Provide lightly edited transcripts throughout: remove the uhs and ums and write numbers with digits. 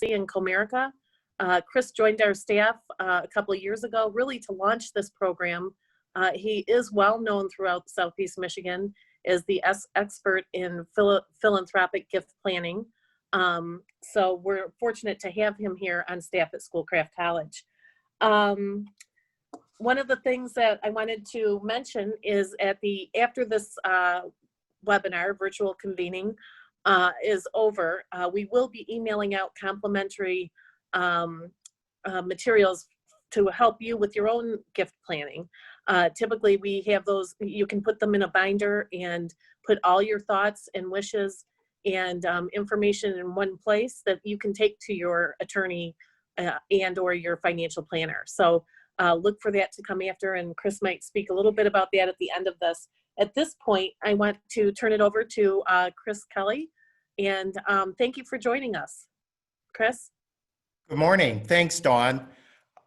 in Comerica. Chris joined our staff a couple of years ago, really to launch this program. He is well known throughout Southeast Michigan as the expert in philanthropic gift planning. So we're fortunate to have him here on staff at Schoolcraft College. One of the things that I wanted to mention is after this webinar, virtual convening, is over, we will be emailing out complimentary materials to help you with your own gift planning. Typically we have those, you can put them in a binder and put all your thoughts and wishes and information in one place that you can take to your attorney and or your financial planner. So look for that to come after, and Chris might speak a little bit about that at the end of this. At this point, I want to turn it over to Chris Kelly, and thank you for joining us. Chris? Good morning. Thanks, Dawn.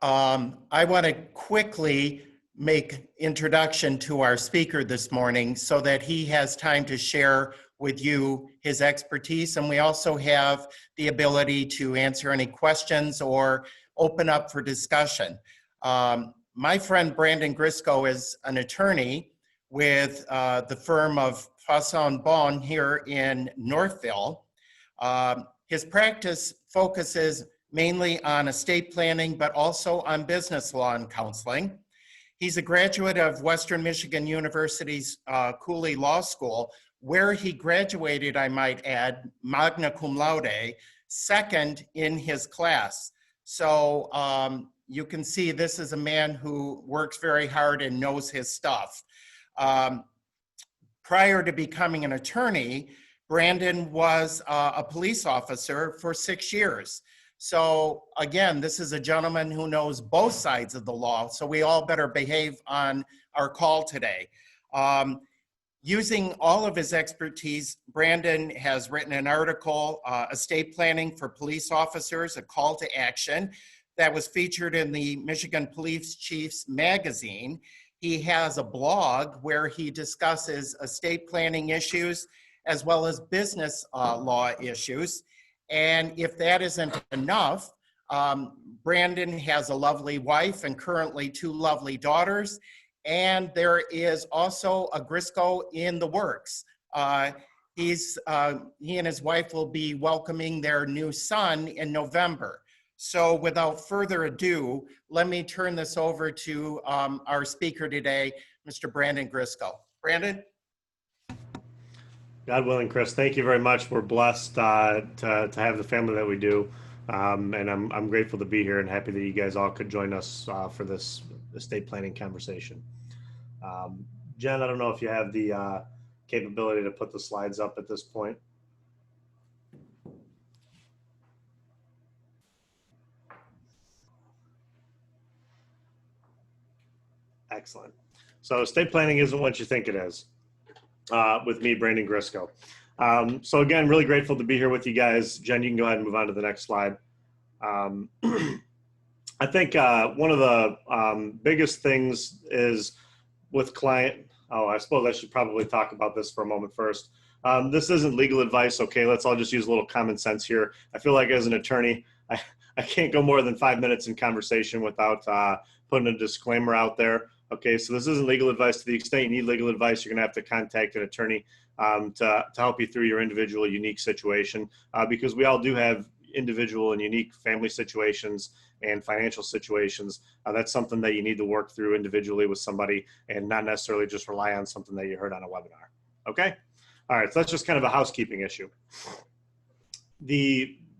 I want to quickly make introduction to our speaker this morning so that he has time to share with you his expertise, and we also have the ability to answer any questions or open up for discussion. My friend Brandon Grysko is an attorney with the firm of Fasson Bon here in Northville. His practice focuses mainly on estate planning, but also on business law and counseling. He's a graduate of Western Michigan University's Cooley Law School, where he graduated, I might add, magna cum laude, second in his class. So you can see this is a man who works very hard and knows his stuff. Prior to becoming an attorney, Brandon was a police officer for 6 years. So again, this is a gentleman who knows both sides of the law, so we all better behave on our call today. Using all of his expertise, Brandon has written an article, Estate Planning for Police Officers, a Call to Action, that was featured in the Michigan Police Chiefs magazine. He has a blog where he discusses estate planning issues as well as business law issues. And if that isn't enough, Brandon has a lovely wife and currently 2 lovely daughters. And there is also a Grysko in the works. He and his wife will be welcoming their new son in November. So without further ado, let me turn this over to our speaker today, Mr. Brandon Grysko. Brandon? God willing, Chris, thank you very much. We're blessed to have the family that we do. And I'm grateful to be here and happy that you guys all could join us for this estate planning conversation. Jen, I don't know if you have the capability to put the slides up at this point. Excellent. So estate planning isn't what you think it is. With me, Brandon Grysko. So again, really grateful to be here with you guys. Jen, you can go ahead and move on to the next slide. I think one of the biggest things is with client, I suppose I should probably talk about this for a moment first. This isn't legal advice, okay? Let's all just use a little common sense here. I feel like as an attorney, I can't go more than 5 minutes in conversation without putting a disclaimer out there. Okay, so this isn't legal advice. To the extent you need legal advice, you're gonna have to contact an attorney to help you through your individual unique situation, because we all do have individual and unique family situations and financial situations. That's something that you need to work through individually with somebody and not necessarily just rely on something that you heard on a webinar, okay? All right, so that's just kind of a housekeeping issue.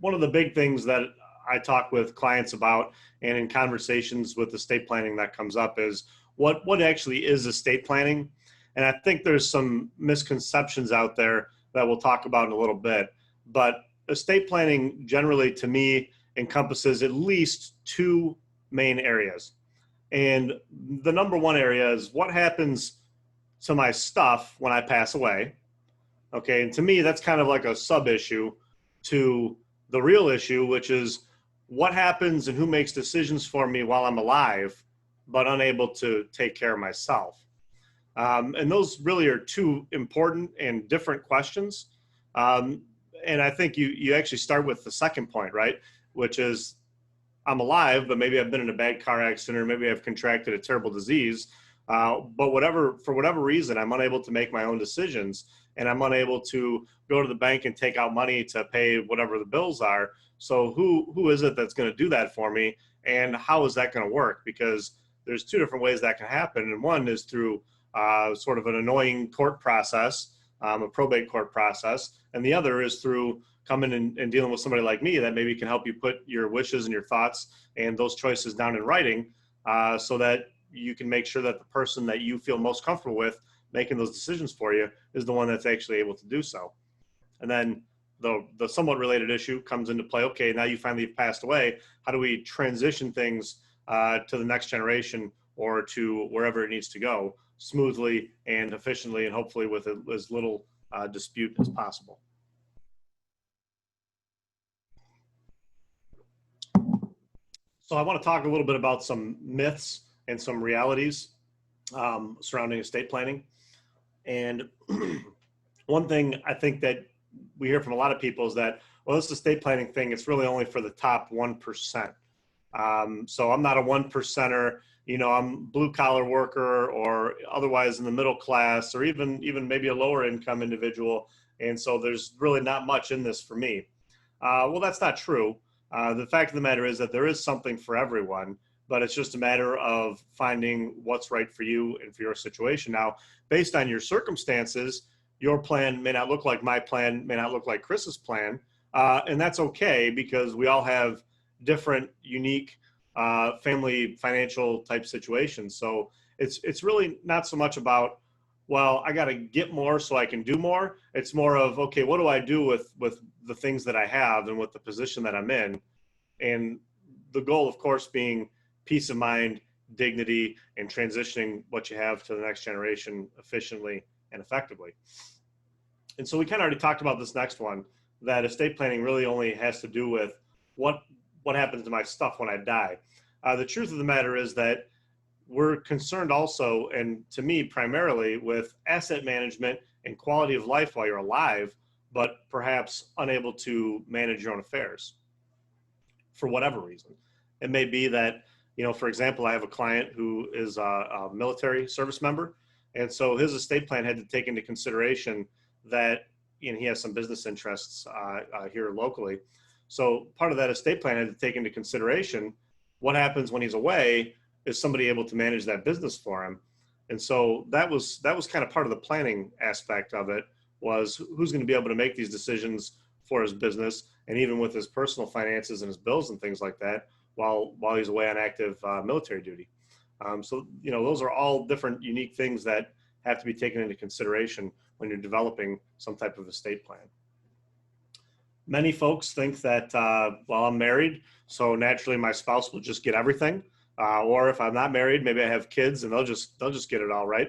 One of the big things that I talk with clients about and in conversations with estate planning that comes up is what actually is estate planning. And I think there's some misconceptions out there that we'll talk about in a little bit, but estate planning generally to me encompasses at least 2 main areas. And the number one area is what happens to my stuff when I pass away. Okay, and to me, that's kind of like a sub-issue to the real issue, which is what happens and who makes decisions for me while I'm alive, but unable to take care of myself. And those really are 2 important and different questions. And I think you actually start with the second point, right? which is I'm alive, but maybe I've been in a bad car accident, or maybe I've contracted a terrible disease. But for whatever reason, I'm unable to make my own decisions, and I'm unable to go to the bank and take out money to pay whatever the bills are. So who is it that's going to do that for me, and how is that going to work? Because there's two different ways that can happen, and one is through sort of an annoying court process, a probate court process, and the other is through coming and dealing with somebody like me that maybe can help you put your wishes and your thoughts and those choices down in writing, so that you can make sure that the person that you feel most comfortable with making those decisions for you is the one that's actually able to do so. And then the somewhat related issue comes into play. Okay, now you finally have passed away. How do we transition things to the next generation or to wherever it needs to go smoothly and efficiently, and hopefully with as little dispute as possible? So I want to talk a little bit about some myths and some realities surrounding estate planning. And one thing I think that we hear from a lot of people is that, well, this estate planning thing, it's really only for the top 1%. So I'm not a 1%er, I'm blue collar worker or otherwise in the middle class, or even maybe a lower income individual. And so there's really not much in this for me. Well, that's not true. The fact of the matter is that there is something for everyone, but it's just a matter of finding what's right for you and for your situation. Now, based on your circumstances, your plan may not look like my plan, may not look like Chris's plan, and that's okay, because we all have different, unique family financial type situations. So it's really not so much about, well, I got to get more so I can do more. It's more of, okay, what do I do with the things that I have and with the position that I'm in? And the goal, of course, being peace of mind, dignity, and transitioning what you have to the next generation efficiently and effectively. And so we kind of already talked about this next one, that estate planning really only has to do with what happens to my stuff when I die. The truth of the matter is that we're concerned also, and to me primarily, with asset management and quality of life while you're alive, but perhaps unable to manage your own affairs for whatever reason. It may be that, for example, I have a client who is a military service member, and so his estate plan had to take into consideration that he has some business interests here locally. So part of that estate plan had to take into consideration what happens when he's away. Is somebody able to manage that business for him? And so that was kind of part of the planning aspect of it, was who's going to be able to make these decisions for his business, and even with his personal finances and his bills and things like that while he's away on active military duty. So those are all different unique things that have to be taken into consideration when you're developing some type of estate plan. Many folks think that, well, I'm married, so naturally my spouse will just get everything. Or if I'm not married, maybe I have kids and they'll just get it all, right?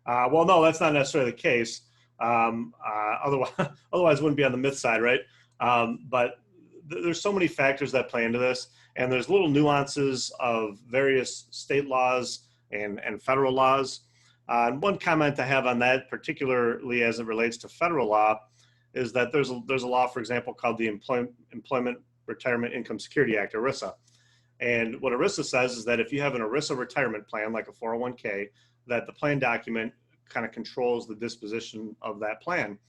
Well, no, that's not necessarily the case. Otherwise it wouldn't be on the myth side, right? But there's so many factors that play into this, and there's little nuances of various state laws and federal laws. And one comment I have on that, particularly as it relates to federal law, is that there's a law, for example, called the Employment Retirement Income Security Act, ERISA. And what ERISA says is that if you have an ERISA retirement plan, like a 401k, that the plan document kind of controls the disposition of that plan.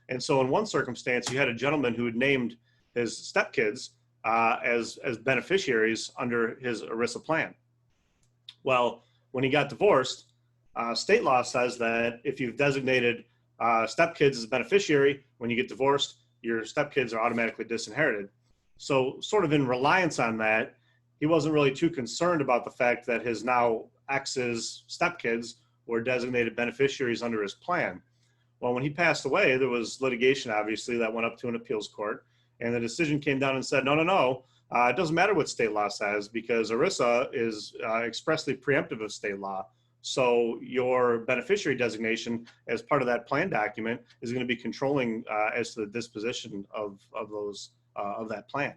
And so in one circumstance, you had a gentleman who had named his stepkids as beneficiaries under his ERISA plan. Well, when he got divorced, state law says that if you've designated stepkids as beneficiary, when you get divorced, your stepkids are automatically disinherited. So sort of in reliance on that, he wasn't really too concerned about the fact that his now ex's stepkids were designated beneficiaries under his plan. Well, when he passed away, there was litigation, obviously, that went up to an appeals court, and the decision came down and said, no, it doesn't matter what state law says, because ERISA is expressly preemptive of state law. So your beneficiary designation as part of that plan document is going to be controlling as to the disposition of that plan.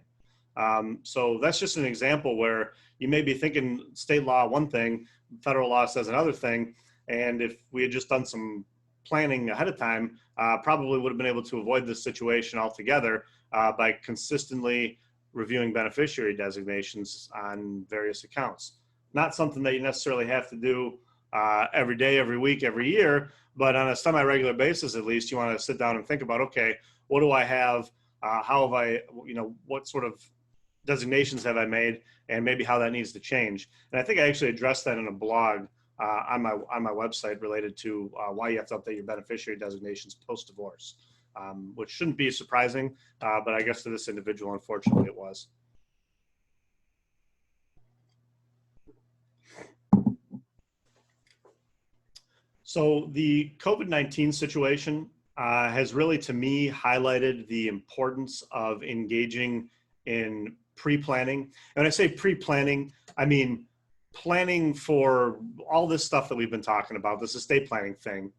So that's just an example where you may be thinking state law one thing, federal law says another thing, and if we had just done some planning ahead of time, probably would have been able to avoid this situation altogether by consistently reviewing beneficiary designations on various accounts. Not something that you necessarily have to do every day, every week, every year, but on a semi-regular basis, at least, you want to sit down and think about, okay, what do I have? How have I, what sort of designations have I made, and maybe how that needs to change. And I think I actually addressed that in a blog on my website related to why you have to update your beneficiary designations post-divorce, which shouldn't be surprising, but I guess to this individual, unfortunately, it was. So the COVID-19 situation has really, to me, highlighted the importance of engaging in pre-planning. And when I say pre-planning, I mean planning for all this stuff that we've been talking about, this estate planning thing,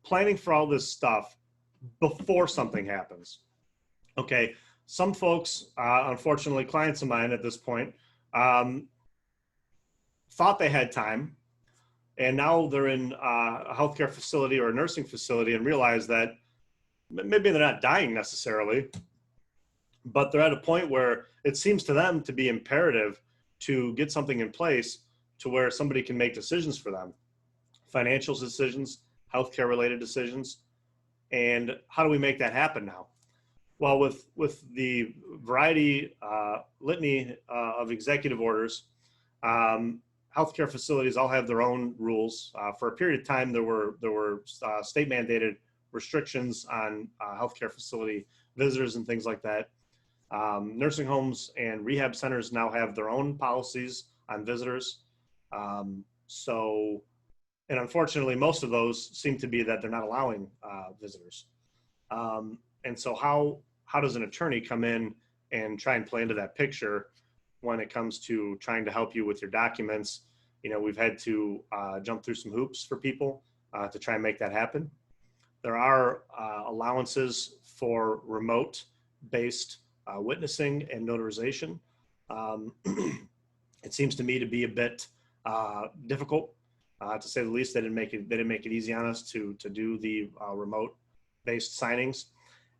planning for all this stuff before something happens. Okay, some folks, unfortunately, clients of mine at this point, thought they had time, and now they're in a healthcare facility or a nursing facility and realize that maybe they're not dying necessarily, but they're at a point where it seems to them to be imperative to get something in place to where somebody can make decisions for them, financial decisions, healthcare related decisions. And how do we make that happen now? Well, with the variety, litany of executive orders, healthcare facilities all have their own rules. For a period of time, there were state mandated restrictions on healthcare facility visitors and things like that. Nursing homes and rehab centers now have their own policies on visitors. And unfortunately, most of those seem to be that they're not allowing visitors. And so how does an attorney come in and try and play into that picture when it comes to trying to help you with your documents? We've had to jump through some hoops for people to try and make that happen. There are allowances for remote-based witnessing and notarization. It seems to me to be a bit difficult, to say the least. They didn't make it easy on us to do the remote-based signings.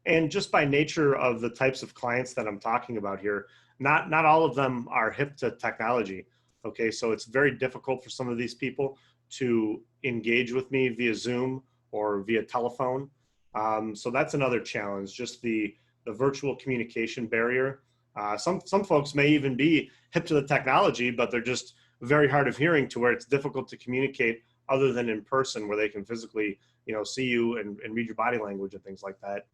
And just by nature of the types of clients that I'm talking about here, not all of them are hip to technology. Okay, so it's very difficult for some of these people to engage with me via Zoom or via telephone. So that's another challenge, just the virtual communication barrier. Some folks may even be hip to the technology, but they're just very hard of hearing to where it's difficult to communicate other than in person, where they can physically, see you and read your body language and things like that.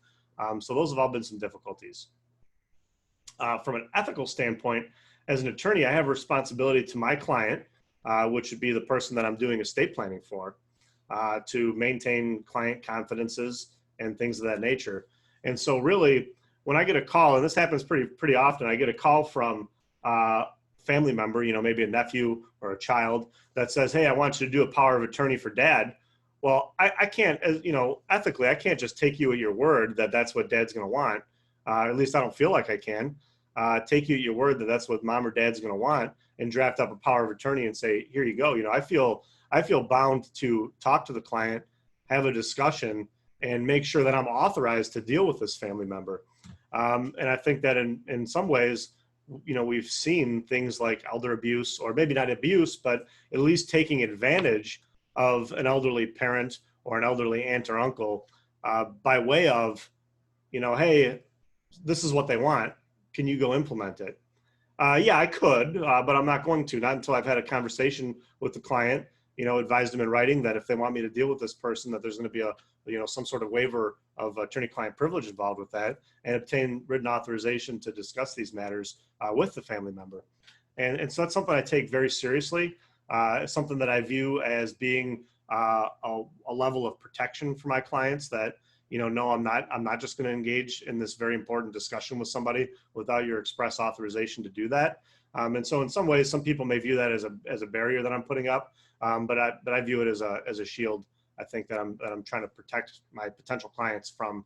So those have all been some difficulties. From an ethical standpoint, as an attorney, I have a responsibility to my client, which would be the person that I'm doing estate planning for, to maintain client confidences and things of that nature. And so really, when I get a call, and this happens pretty often, I get a call from a family member, maybe a nephew or a child that says, hey, I want you to do a power of attorney for dad. Well, I can't, ethically, I can't just take you at your word that that's what dad's going to want. At least I don't feel like I can take you at your word that that's what mom or dad's going to want and draft up a power of attorney and say, here you go. I feel bound to talk to the client, have a discussion, and make sure that I'm authorized to deal with this family member. And I think that in some ways, we've seen things like elder abuse, or maybe not abuse, but at least taking advantage of an elderly parent or an elderly aunt or uncle by way of, hey, this is what they want. Can you go implement it? Yeah, I could, but I'm not going to, not until I've had a conversation with the client, advised them in writing that if they want me to deal with this person, that there's going to be some sort of waiver of attorney-client privilege involved with that, and obtain written authorization to discuss these matters with the family member. And so that's something I take very seriously. It's something that I view as being a level of protection for my clients that, no, I'm not just going to engage in this very important discussion with somebody without your express authorization to do that. And so in some ways, some people may view that as a barrier that I'm putting up, but I view it as a shield. I think that I'm trying to protect my potential clients from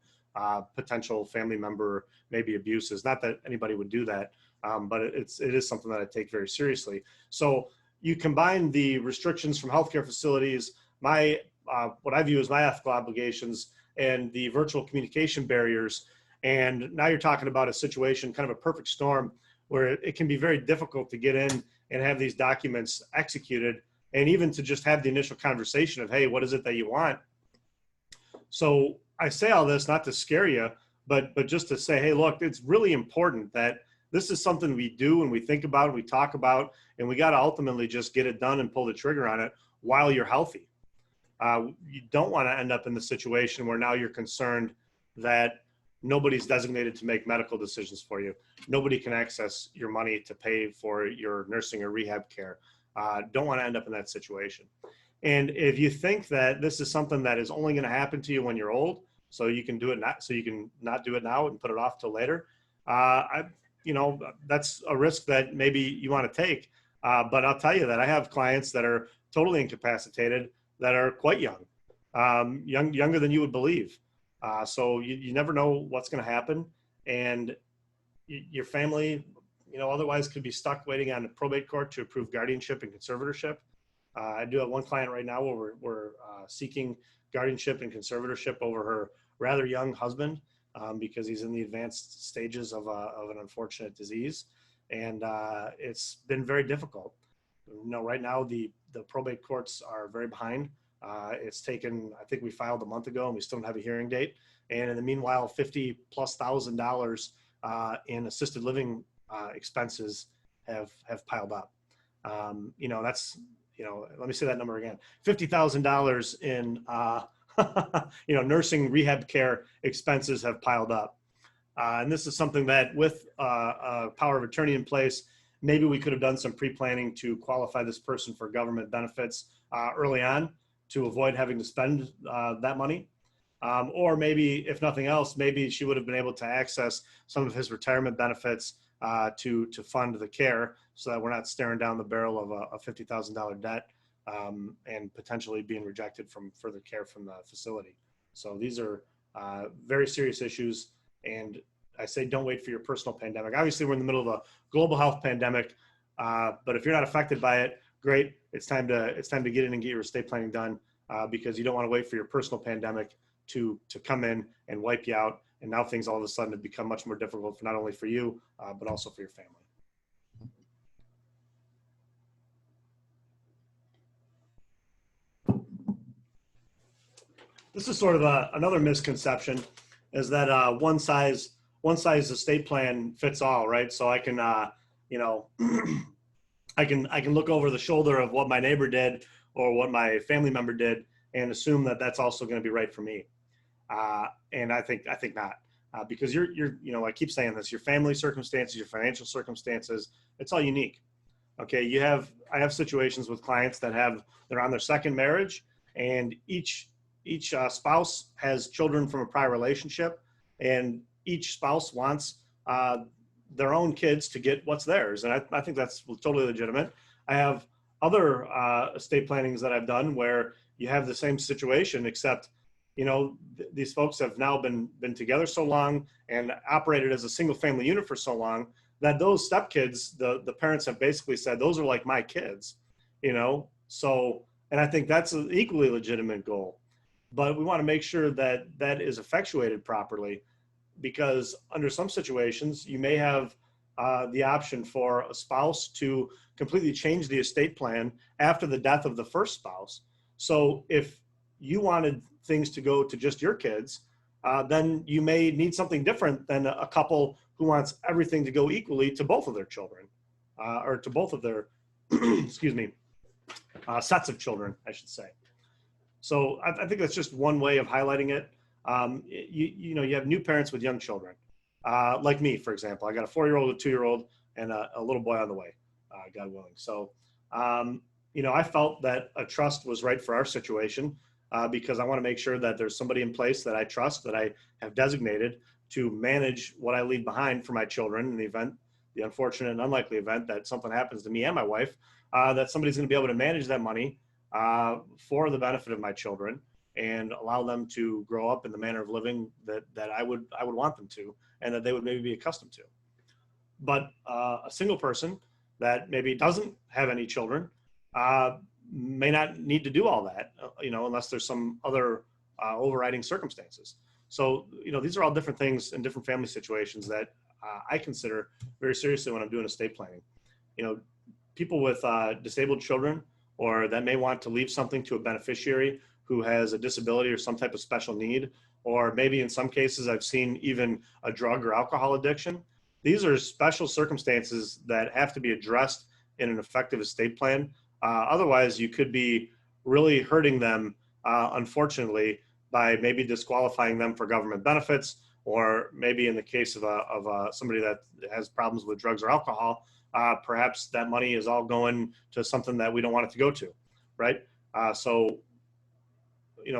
potential family member maybe abuses. Not that anybody would do that, but it is something that I take very seriously. So you combine the restrictions from healthcare facilities, what I view as my ethical obligations, and the virtual communication barriers, And now you're talking about a situation, kind of a perfect storm, where it can be very difficult to get in and have these documents executed, and even to just have the initial conversation of, hey, what is it that you want? So I say all this not to scare you, but just to say, hey, look, it's really important that this is something we do and we think about and we talk about, and we got to ultimately just get it done and pull the trigger on it while you're healthy. You don't want to end up in the situation where now you're concerned that nobody's designated to make medical decisions for you. Nobody can access your money to pay for your nursing or rehab care. Don't want to end up in that situation. And if you think that this is something that is only going to happen to you when you're old, so you can do it not, so you can not do it now and put it off till later, that's a risk that maybe you want to take. But I'll tell you that I have clients that are totally incapacitated that are quite young, younger than you would believe. So you never know what's going to happen, and your family, otherwise could be stuck waiting on the probate court to approve guardianship and conservatorship. I do have one client right now where we're seeking guardianship and conservatorship over her rather young husband because he's in the advanced stages of an unfortunate disease, and it's been very difficult. Right now the probate courts are very behind. It's taken, I think we filed a month ago and we still don't have a hearing date. And in the meanwhile, $50,000+ in assisted living expenses have piled up. That's, let me say that number again, $50,000 in, nursing rehab care expenses have piled up. And this is something that with a power of attorney in place, maybe we could have done some pre-planning to qualify this person for government benefits early on to avoid having to spend that money. Or maybe, if nothing else, maybe she would have been able to access some of his retirement benefits to fund the care, so that we're not staring down the barrel of a $50,000 debt and potentially being rejected from further care from the facility. So these are very serious issues. And I say, don't wait for your personal pandemic. Obviously, we're in the middle of a global health pandemic, but if you're not affected by it, great. It's time to get in and get your estate planning done because you don't want to wait for your personal pandemic to come in and wipe you out. And now things all of a sudden have become much more difficult for not only for you, but also for your family. This is sort of another misconception, is that one size estate plan fits all, right? So I can, I can look over the shoulder of what my neighbor did or what my family member did and assume that that's also going to be right for me. And I think not, because you're, I keep saying this, your family circumstances, your financial circumstances, it's all unique. Okay. I have situations with clients that they're on their second marriage, and each spouse has children from a prior relationship, and each spouse wants their own kids to get what's theirs. And I think that's totally legitimate. I have other estate plannings that I've done where you have the same situation, except, these folks have now been together so long and operated as a single family unit for so long that those stepkids, the parents have basically said, those are like my kids, So, and I think that's an equally legitimate goal. But we want to make sure that that is effectuated properly, because under some situations, you may have the option for a spouse to completely change the estate plan after the death of the first spouse. So if you wanted things to go to just your kids, then you may need something different than a couple who wants everything to go equally to both of their children, or to both of their, excuse me, sets of children, I should say. So I think that's just one way of highlighting it. You have new parents with young children, like me, for example. I got a 4-year-old, a 2-year-old, and a little boy on the way, God willing. So, I felt that a trust was right for our situation because I want to make sure that there's somebody in place that I trust, that I have designated to manage what I leave behind for my children in the unfortunate and unlikely event that something happens to me and my wife, that somebody's going to be able to manage that money for the benefit of my children and allow them to grow up in the manner of living that I would want them to, and that they would maybe be accustomed to. But a single person that maybe doesn't have any children may not need to do all that, unless there's some other overriding circumstances. So, these are all different things and different family situations that I consider very seriously when I'm doing estate planning. People with disabled children, or that may want to leave something to a beneficiary who has a disability or some type of special need, or maybe in some cases I've seen even a drug or alcohol addiction. These are special circumstances that have to be addressed in an effective estate plan. Otherwise, you could be really hurting them, unfortunately, by maybe disqualifying them for government benefits, or maybe in the case of somebody that has problems with drugs or alcohol, perhaps that money is all going to something that we don't want it to go to, right? So,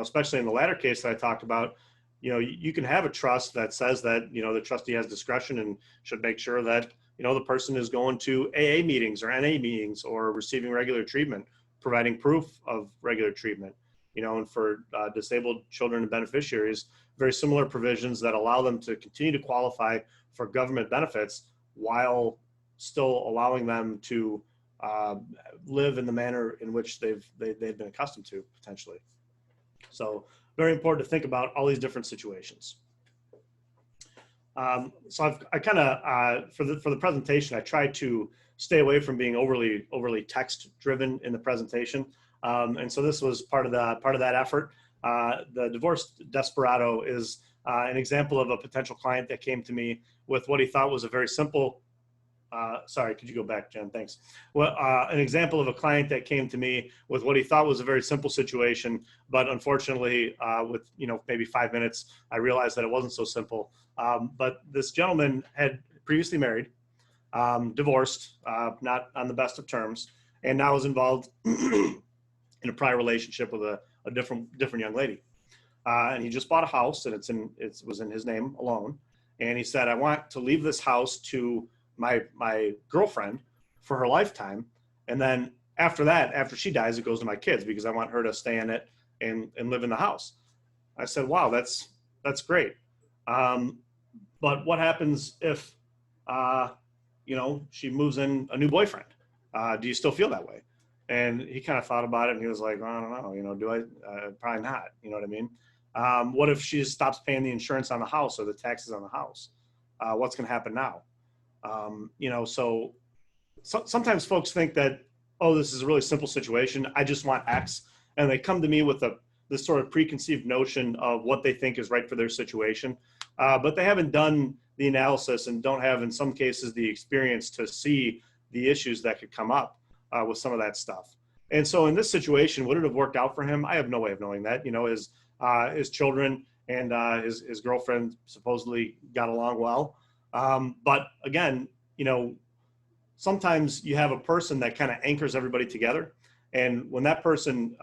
especially in the latter case that I talked about, you can have a trust that says that, the trustee has discretion and should make sure that, the person is going to AA meetings or NA meetings or receiving regular treatment, providing proof of regular treatment, and for disabled children and beneficiaries, very similar provisions that allow them to continue to qualify for government benefits while still allowing them to live in the manner in which they've been accustomed to, potentially. So very important to think about all these different situations. So I kind of, for the presentation, I tried to stay away from being overly text driven in the presentation. And so this was part of that effort. The divorced desperado is an example of a potential client that came to me with what he thought was a very simple, sorry, could you go back, Jen? Thanks. Well, an example of a client that came to me with what he thought was a very simple situation, but unfortunately, with maybe 5 minutes, I realized that it wasn't so simple. But this gentleman had previously married, divorced, not on the best of terms, and now is involved in a prior relationship with a different young lady. And he just bought a house, and it was in his name alone. And he said, I want to leave this house to my girlfriend for her lifetime, and then after that, after she dies, it goes to my kids because I want her to stay in it and live in the house. I said, wow, that's great. But what happens if she moves in a new boyfriend? Do you still feel that way? And he kind of thought about it, and he was like, I don't know, do I? Probably not. You know what I mean? What if she stops paying the insurance on the house or the taxes on the house? What's going to happen now? So sometimes folks think that, oh, this is a really simple situation. I just want X. And they come to me with this sort of preconceived notion of what they think is right for their situation. But they haven't done the analysis and don't have, in some cases, the experience to see the issues that could come up with some of that stuff. And so in this situation, would it have worked out for him? I have no way of knowing that. His children and his girlfriend supposedly got along well. But again, sometimes you have a person that kind of anchors everybody together. And when that person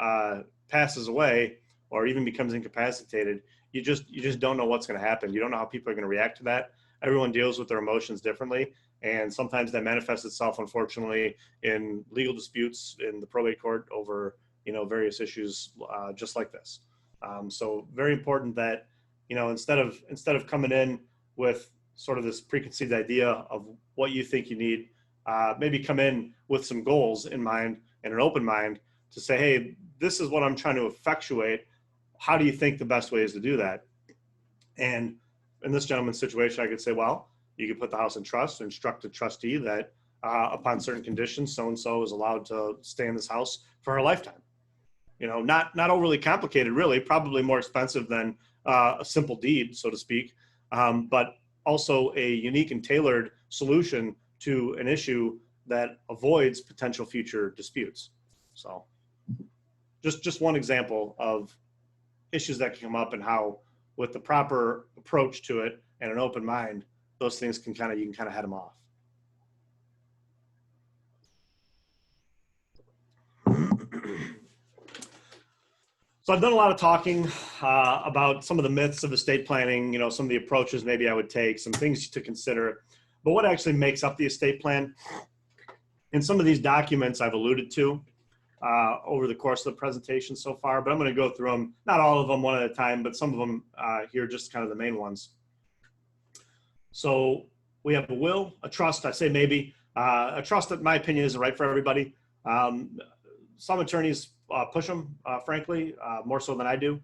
passes away or even becomes incapacitated, you just don't know what's going to happen. You don't know how people are going to react to that. Everyone deals with their emotions differently. And sometimes that manifests itself, unfortunately, in legal disputes in the probate court over, various issues just like this. So very important that, instead of coming in with sort of this preconceived idea of what you think you need, maybe come in with some goals in mind and an open mind to say, hey, this is what I'm trying to effectuate. How do you think the best way is to do that? And in this gentleman's situation, I could say, well, you could put the house in trust, instruct the trustee that upon certain conditions, so-and-so is allowed to stay in this house for her lifetime. Not overly complicated, really, probably more expensive than a simple deed, so to speak, but also a unique and tailored solution to an issue that avoids potential future disputes. So just one example of issues that can come up and how, with the proper approach to it and an open mind, those things you can kind of head them off. So I've done a lot of talking about some of the myths of estate planning, some of the approaches maybe I would take, some things to consider, but what actually makes up the estate plan. And some of these documents I've alluded to over the course of the presentation so far, but I'm going to go through them, not all of them one at a time, but some of them here, just kind of the main ones. So we have a will, a trust, I say maybe, a trust that in my opinion isn't right for everybody. Some attorneys push them, frankly, more so than I do.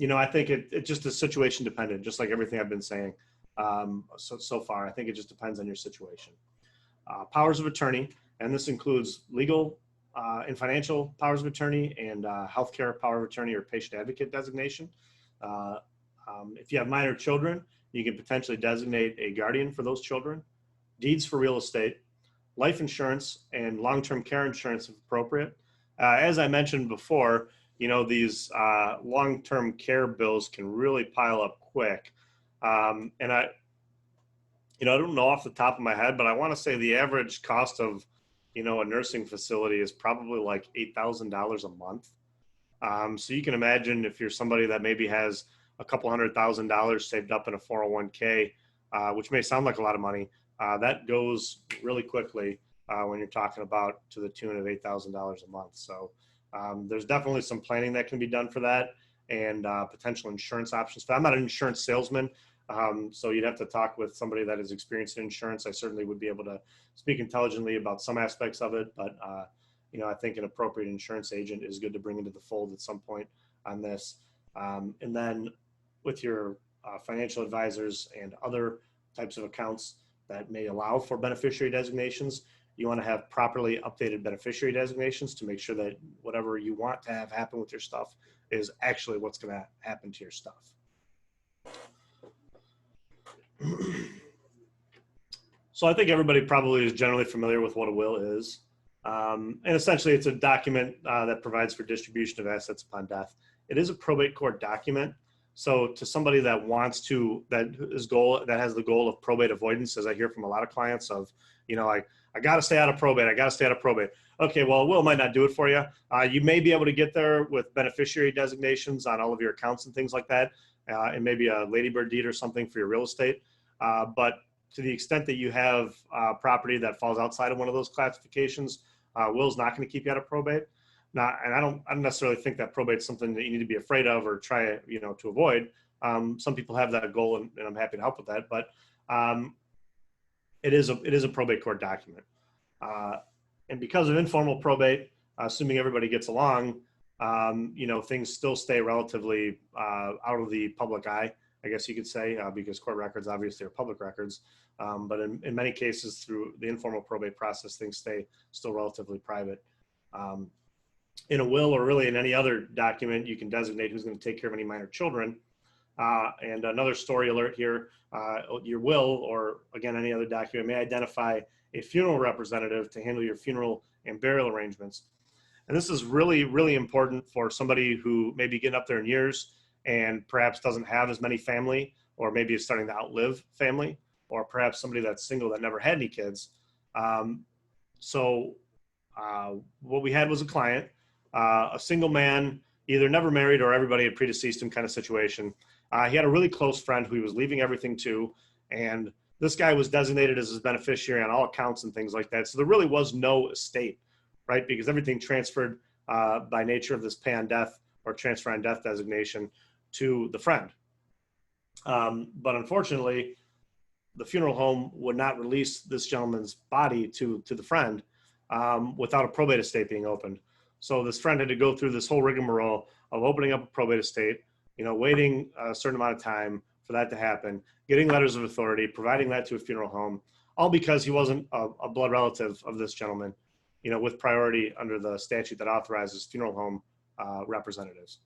I think it just is situation dependent, just like everything I've been saying so far. I think it just depends on your situation. Powers of attorney, and this includes legal and financial powers of attorney and healthcare power of attorney or patient advocate designation. If you have minor children, you can potentially designate a guardian for those children. Deeds for real estate, life insurance, and long-term care insurance if appropriate. As I mentioned before, these long-term care bills can really pile up quick. And I don't know off the top of my head, but I want to say the average cost of, a nursing facility is probably like $8,000 a month. So you can imagine if you're somebody that maybe has a couple $100,000 saved up in a 401k, which may sound like a lot of money, that goes really quickly when you're talking about to the tune of $8,000 a month. So there's definitely some planning that can be done for that, and potential insurance options. I'm not an insurance salesman, so you'd have to talk with somebody that is experienced in insurance. I certainly would be able to speak intelligently about some aspects of it, but I think an appropriate insurance agent is good to bring into the fold at some point on this. And then with your financial advisors and other types of accounts that may allow for beneficiary designations, you want to have properly updated beneficiary designations to make sure that whatever you want to have happen with your stuff is actually what's going to happen to your stuff. So I think everybody probably is generally familiar with what a will is. And essentially it's a document that provides for distribution of assets upon death. It is a probate court document. So to somebody that wants to, that has the goal of probate avoidance, as I hear from a lot of clients of, I got to stay out of probate. I got to stay out of probate. Okay, well, a will might not do it for you. You may be able to get there with beneficiary designations on all of your accounts and things like that, and maybe a ladybird deed or something for your real estate. But to the extent that you have property that falls outside of one of those classifications, will's not going to keep you out of probate. And I don't necessarily think that probate is something that you need to be afraid of or try, to avoid. Some people have that goal, and I'm happy to help with that. But it is a probate court document. And because of informal probate, assuming everybody gets along, things still stay relatively out of the public eye, I guess you could say, because court records obviously are public records. But in many cases, through the informal probate process, things stay still relatively private. In a will, or really in any other document, you can designate who's going to take care of any minor children. And another story alert here, your will, or again, any other document, may identify a funeral representative to handle your funeral and burial arrangements. And this is really, really important for somebody who may be getting up there in years and perhaps doesn't have as many family, or maybe is starting to outlive family, or perhaps somebody that's single that never had any kids. So what we had was a client, a single man, either never married or everybody had predeceased him kind of situation. He had a really close friend who he was leaving everything to, and this guy was designated as his beneficiary on all accounts and things like that. So there really was no estate, right? Because everything transferred by nature of this pay on death or transfer on death designation to the friend. But unfortunately, the funeral home would not release this gentleman's body to the friend without a probate estate being opened. So this friend had to go through this whole rigmarole of opening up a probate estate, waiting a certain amount of time for that to happen, getting letters of authority, providing that to a funeral home, all because he wasn't a blood relative of this gentleman, with priority under the statute that authorizes funeral home representatives.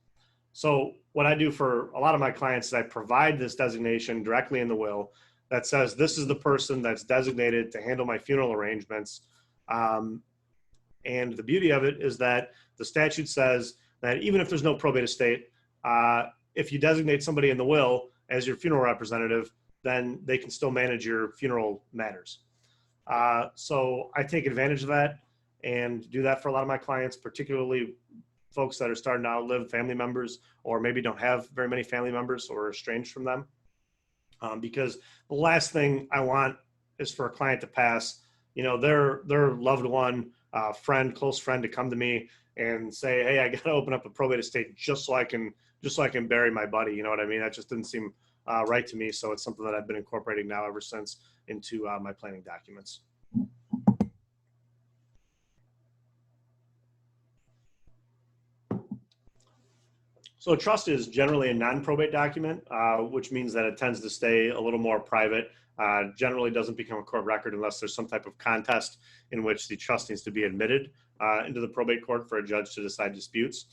So what I do for a lot of my clients is I provide this designation directly in the will that says this is the person that's designated to handle my funeral arrangements. And the beauty of it is that the statute says that even if there's no probate estate, if you designate somebody in the will as your funeral representative, then they can still manage your funeral matters. So I take advantage of that and do that for a lot of my clients, particularly folks that are starting to outlive family members, or maybe don't have very many family members or are estranged from them. Because the last thing I want is for a client to pass, their loved one, friend, close friend, to come to me and say, "Hey, I got to open up a probate estate just so I can bury my buddy." You know what I mean? That just didn't seem right to me. So it's something that I've been incorporating now ever since into my planning documents. So a trust is generally a non-probate document, which means that it tends to stay a little more private. Generally doesn't become a court record unless there's some type of contest in which the trust needs to be admitted into the probate court for a judge to decide disputes.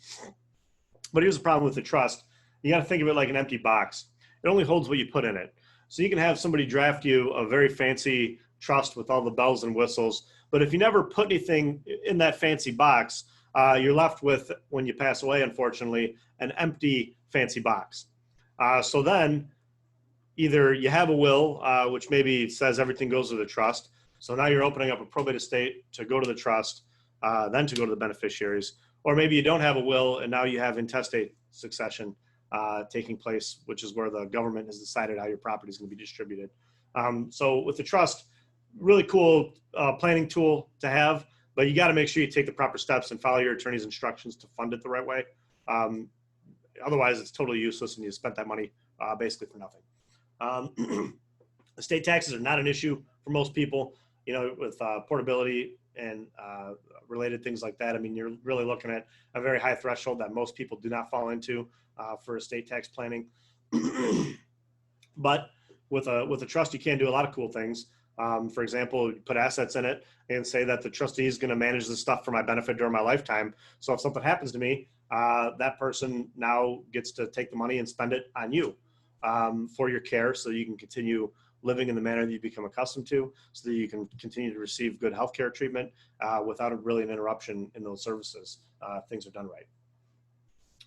But here's the problem with the trust. You got to think of it like an empty box. It only holds what you put in it. So you can have somebody draft you a very fancy trust with all the bells and whistles, but if you never put anything in that fancy box, you're left with, when you pass away, unfortunately, an empty fancy box. So then either you have a will, which maybe says everything goes to the trust. So now you're opening up a probate estate to go to the trust, then to go to the beneficiaries. Or maybe you don't have a will and now you have intestate succession taking place, which is where the government has decided how your property is going to be distributed. So with the trust, really cool planning tool to have, but you got to make sure you take the proper steps and follow your attorney's instructions to fund it the right way. Otherwise, it's totally useless and you spent that money basically for nothing. Estate taxes are not an issue for most people, you know, with portability and related things like that. I mean, you're really looking at a very high threshold that most people do not fall into for estate tax planning. But with a trust, you can do a lot of cool things. For example, you put assets in it and say that the trustee is going to manage this stuff for my benefit during my lifetime. So if something happens to me, that person now gets to take the money and spend it on you for your care, so you can continue living in the manner that you become accustomed to, so that you can continue to receive good healthcare treatment without really an interruption in those services. Things are done right.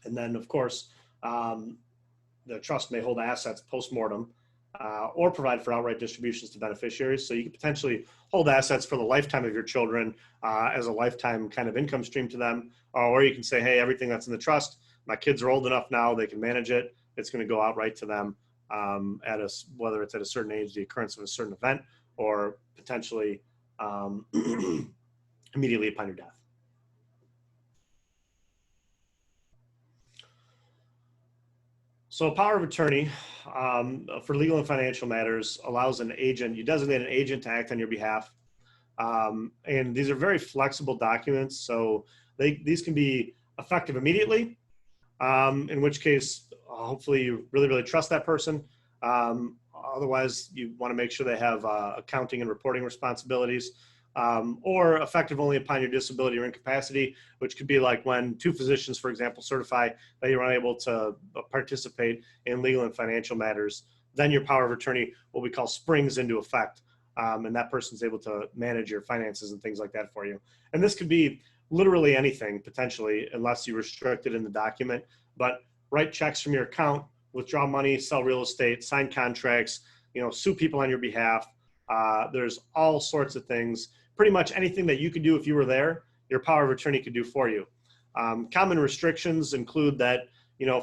And then, of course, the trust may hold assets post-mortem or provide for outright distributions to beneficiaries. So you could potentially hold assets for the lifetime of your children as a lifetime kind of income stream to them. Or you can say, hey, everything that's in the trust, my kids are old enough now, they can manage it. It's going to go outright to them whether it's at a certain age, the occurrence of a certain event, or potentially immediately upon your death. So a power of attorney for legal and financial matters allows an agent, you designate an agent to act on your behalf. And these are very flexible documents. So these can be effective immediately, in which case, hopefully you really, really trust that person. Otherwise, you want to make sure they have accounting and reporting responsibilities. Or effective only upon your disability or incapacity, which could be like when two physicians, for example, certify that you're unable to participate in legal and financial matters. Then your power of attorney, what we call, springs into effect, and that person's able to manage your finances and things like that for you. And this could be literally anything, potentially, unless you restrict it in the document. But write checks from your account, withdraw money, sell real estate, sign contracts, sue people on your behalf. There's all sorts of things. Pretty much anything that you could do if you were there, your power of attorney could do for you. Common restrictions include that,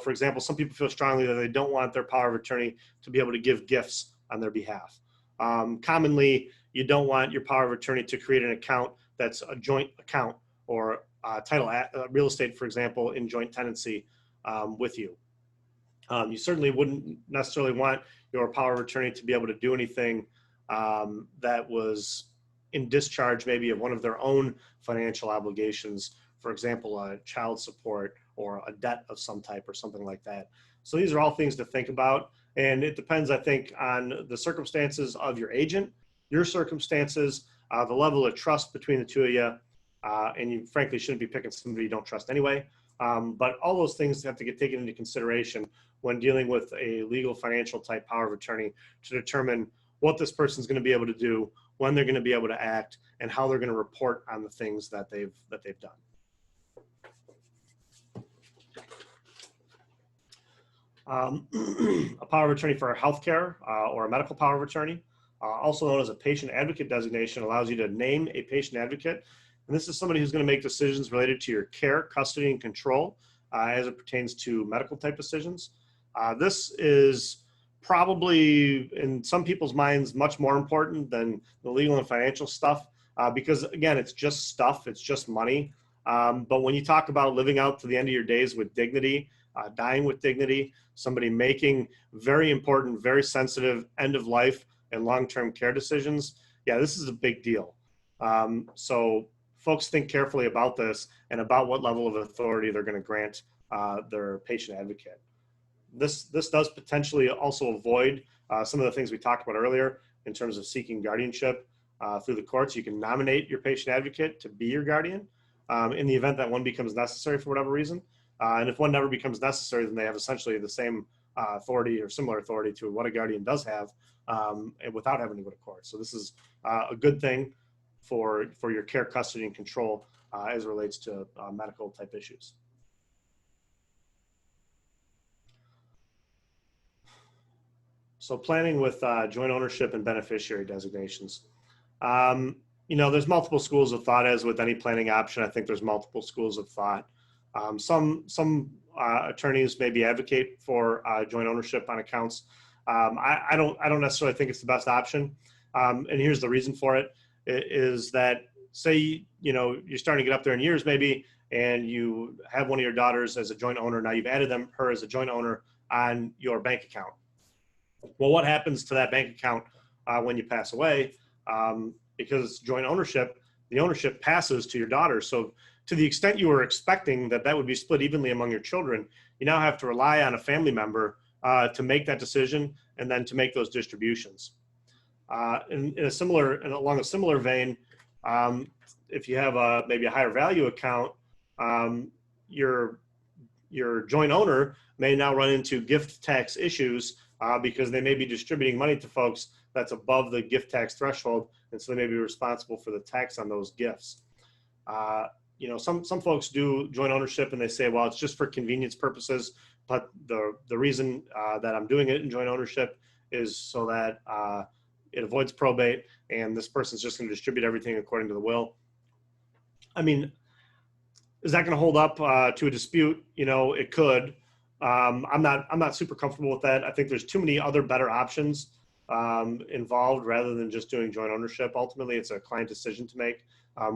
for example, some people feel strongly that they don't want their power of attorney to be able to give gifts on their behalf. Commonly, you don't want your power of attorney to create an account that's a joint account or title real estate, for example, in joint tenancy with you. You certainly wouldn't necessarily want your power of attorney to be able to do anything that was in discharge maybe of one of their own financial obligations, for example, child support or a debt of some type or something like that. So these are all things to think about. And it depends, I think, on the circumstances of your agent, your circumstances, the level of trust between the two of you. And you frankly shouldn't be picking somebody you don't trust anyway. But all those things have to get taken into consideration when dealing with a legal financial type power of attorney to determine what this person's going to be able to do, when they're going to be able to act, and how they're going to report on the things that they've done. A power of attorney for healthcare or a medical power of attorney, also known as a patient advocate designation, allows you to name a patient advocate. And this is somebody who's going to make decisions related to your care, custody, and control as it pertains to medical type decisions. This is probably, in some people's minds, much more important than the legal and financial stuff because, again, it's just stuff, it's just money. But when you talk about living out to the end of your days with dignity, dying with dignity, somebody making very important, very sensitive end of life and long-term care decisions, yeah, this is a big deal. So folks think carefully about this and about what level of authority they're going to grant their patient advocate. This does potentially also avoid some of the things we talked about earlier in terms of seeking guardianship through the courts. You can nominate your patient advocate to be your guardian in the event that one becomes necessary for whatever reason. And if one never becomes necessary, then they have essentially the same authority or similar authority to what a guardian does have, and without having to go to court. So this is a good thing for your care, custody, and control as it relates to medical type issues. So planning with joint ownership and beneficiary designations. There's multiple schools of thought, as with any planning option. I think there's multiple schools of thought. Some attorneys maybe advocate for joint ownership on accounts. I don't necessarily think it's the best option. And here's the reason for it, is that say, you're starting to get up there in years maybe, and you have one of your daughters as a joint owner. Now you've added her as a joint owner on your bank account. Well, what happens to that bank account when you pass away? Because it's joint ownership, the ownership passes to your daughter. So to the extent you were expecting that would be split evenly among your children, you now have to rely on a family member to make that decision and then to make those distributions. Along a similar vein, if you have maybe a higher value account, your joint owner may now run into gift tax issues because they may be distributing money to folks that's above the gift tax threshold, and so they may be responsible for the tax on those gifts. Some folks do joint ownership and they say, well, it's just for convenience purposes, but the reason that I'm doing it in joint ownership is so that it avoids probate and this person's just going to distribute everything according to the will. I mean, is that going to hold up to a dispute? It could. I'm not super comfortable with that. I think there's too many other better options involved rather than just doing joint ownership. Ultimately, it's a client decision to make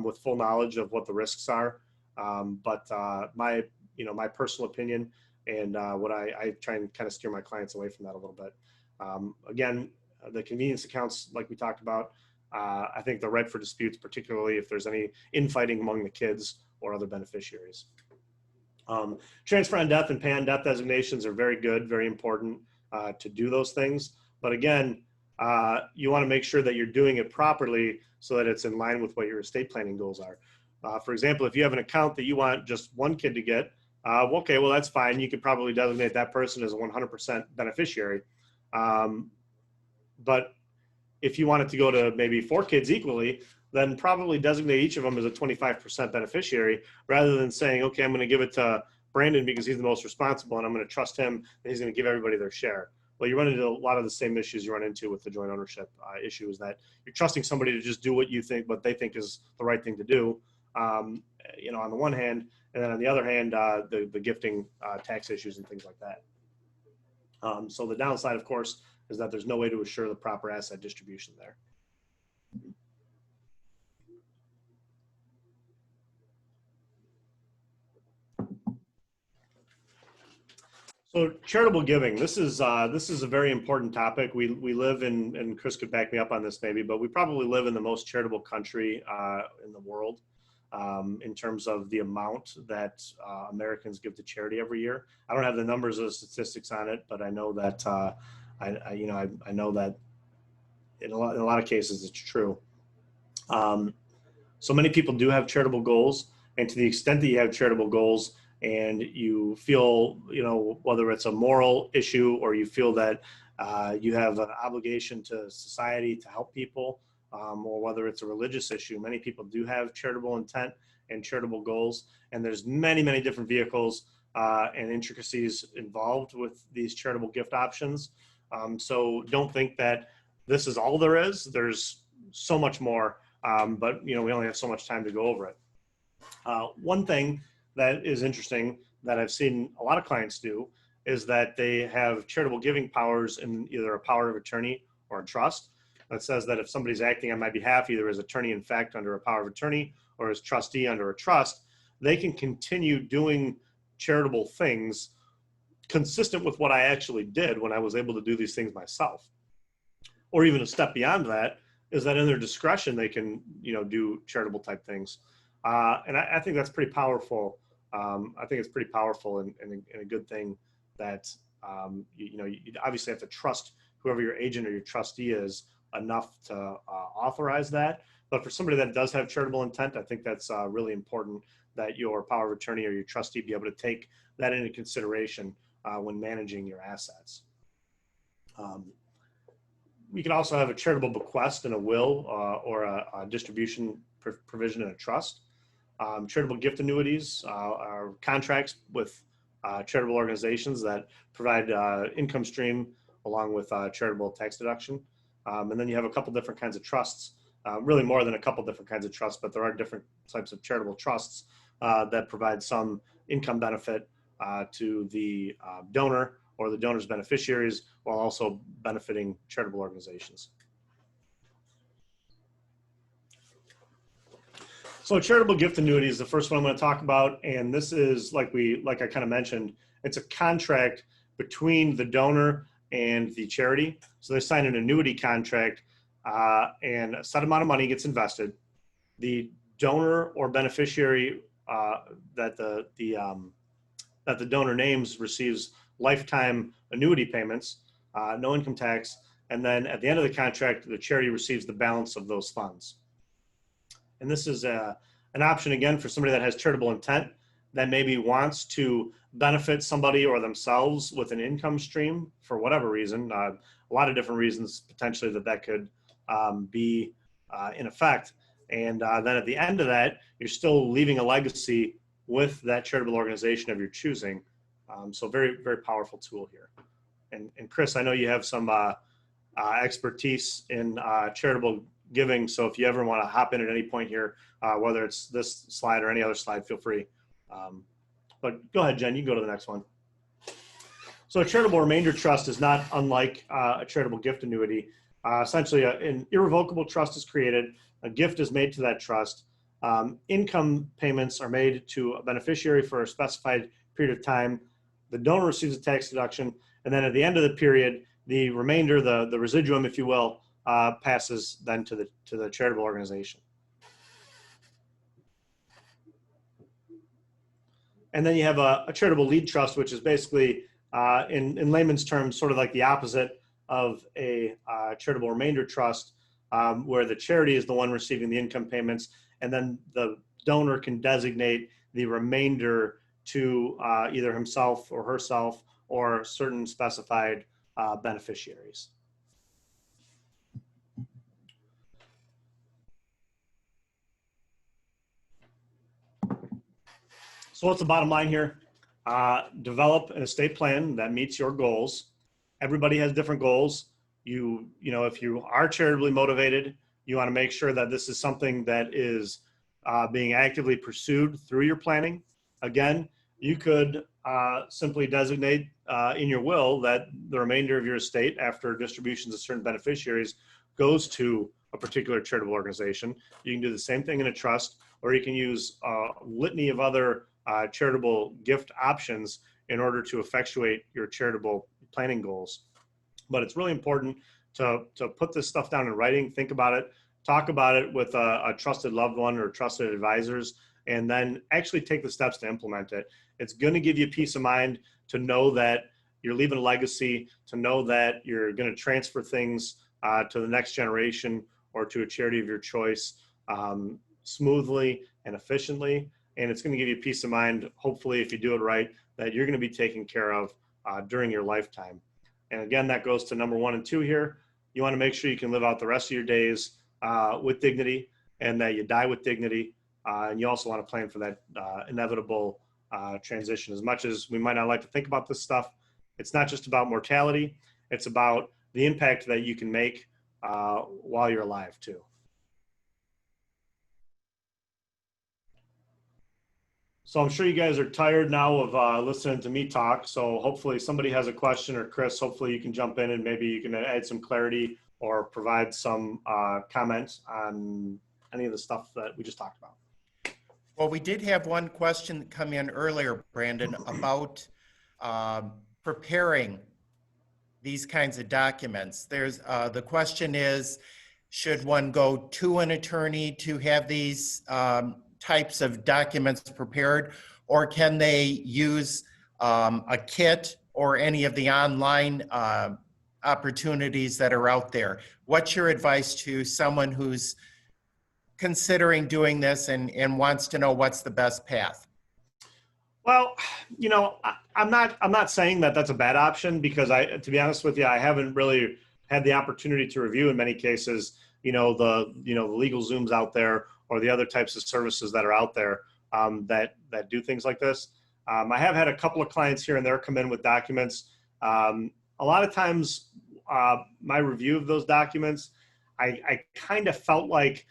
with full knowledge of what the risks are. But my personal opinion and what I try and kind of steer my clients away from that a little bit. Again, the convenience accounts, like we talked about, I think they're ripe for disputes, particularly if there's any infighting among the kids or other beneficiaries. Transfer on death and pay on death designations are very good, very important to do those things. But again, you want to make sure that you're doing it properly so that it's in line with what your estate planning goals are. For example, if you have an account that you want just one kid to get, okay, well, that's fine. You could probably designate that person as a 100% beneficiary. But if you want it to go to maybe 4 kids equally, then probably designate each of them as a 25% beneficiary rather than saying, okay, I'm going to give it to Brandon because he's the most responsible and I'm going to trust him and he's going to give everybody their share. Well, you run into a lot of the same issues you run into with the joint ownership issue, is that you're trusting somebody to just do what they think is the right thing to do, on the one hand, and then on the other hand, the gifting tax issues and things like that. So the downside, of course, is that there's no way to assure the proper asset distribution there. So charitable giving, this is a very important topic. We live in, and Chris could back me up on this maybe, but we probably live in the most charitable country in the world in terms of the amount that Americans give to charity every year. I don't have the numbers or the statistics on it, but I know that I know that in a lot of cases it's true. So many people do have charitable goals, and to the extent that you have charitable goals and you feel, whether it's a moral issue or you feel that you have an obligation to society to help people, or whether it's a religious issue, many people do have charitable intent and charitable goals. And there's many, many different vehicles and intricacies involved with these charitable gift options. So don't think that this is all there is. There's so much more, but we only have so much time to go over it. One thing that is interesting that I've seen a lot of clients do is that they have charitable giving powers in either a power of attorney or a trust that says that if somebody's acting on my behalf, either as attorney in fact under a power of attorney or as trustee under a trust, they can continue doing charitable things consistent with what I actually did when I was able to do these things myself. Or even a step beyond that is that in their discretion, they can, do charitable type things. And I think that's pretty powerful I think it's pretty powerful and a good thing that you obviously have to trust whoever your agent or your trustee is enough to authorize that. But for somebody that does have charitable intent, I think that's really important that your power of attorney or your trustee be able to take that into consideration when managing your assets. We can also have a charitable bequest in a will or a distribution provision in a trust. Charitable gift annuities are contracts with charitable organizations that provide income stream along with charitable tax deduction. And then you have a couple different kinds of trusts, really more than a couple different kinds of trusts, but there are different types of charitable trusts that provide some income benefit to the donor or the donor's beneficiaries while also benefiting charitable organizations. So charitable gift annuity is the first one I'm going to talk about, and this is like I kind of mentioned, it's a contract between the donor and the charity. So they sign an annuity contract, and a set amount of money gets invested. The donor or beneficiary that the donor names receives lifetime annuity payments, no income tax, and then at the end of the contract, the charity receives the balance of those funds. And this is an option, again, for somebody that has charitable intent that maybe wants to benefit somebody or themselves with an income stream for whatever reason. A lot of different reasons potentially that could be in effect. And then at the end of that, you're still leaving a legacy with that charitable organization of your choosing. So very, very powerful tool here. And Chris, I know you have some expertise in charitable giving. So if you ever want to hop in at any point here, whether it's this slide or any other slide, feel free. But go ahead, Jen, you can go to the next one. So a charitable remainder trust is not unlike a charitable gift annuity. Essentially, an irrevocable trust is created. A gift is made to that trust. Income payments are made to a beneficiary for a specified period of time. The donor receives a tax deduction. And then at the end of the period, the remainder, the residuum, if you will, passes then to the charitable organization. And then you have a charitable lead trust, which is basically, in layman's terms, sort of like the opposite of a charitable remainder trust, where the charity is the one receiving the income payments, and then the donor can designate the remainder to either himself or herself or certain specified beneficiaries. So what's the bottom line here? Develop an estate plan that meets your goals. Everybody has different goals. You know, if you are charitably motivated, you want to make sure that this is something that is being actively pursued through your planning. Again, you could simply designate in your will that the remainder of your estate after distributions of certain beneficiaries goes to a particular charitable organization. You can do the same thing in a trust, or you can use a litany of other charitable gift options in order to effectuate your charitable planning goals. But it's really important to put this stuff down in writing, think about it, talk about it with a trusted loved one or trusted advisors, and then actually take the steps to implement it. It's going to give you peace of mind to know that you're leaving a legacy, to know that you're going to transfer things to the next generation or to a charity of your choice smoothly and efficiently. And it's going to give you peace of mind, hopefully, if you do it right, that you're going to be taken care of during your lifetime. And again, that goes to number 1 and 2 here. You want to make sure you can live out the rest of your days with dignity and that you die with dignity. And you also want to plan for that inevitable transition. As much as we might not like to think about this stuff, it's not just about mortality. It's about the impact that you can make while you're alive too. So I'm sure you guys are tired now of listening to me talk. So hopefully somebody has a question, or Chris, hopefully you can jump in and maybe you can add some clarity or provide some comments on any of the stuff that we just talked about. Well, we did have one question come in earlier, Brandon, about preparing these kinds of documents. There's the question is, should one go to an attorney to have these types of documents prepared, or can they use a kit or any of the online opportunities that are out there? What's your advice to someone who's considering doing this and wants to know what's the best path? Well, I'm not saying that that's a bad option, because to be honest with you, I haven't really had the opportunity to review in many cases, the legal Zooms out there or the other types of services that are out there that do things like this. I have had a couple of clients here and there come in with documents. A lot of times, my review of those documents, I kind of felt like,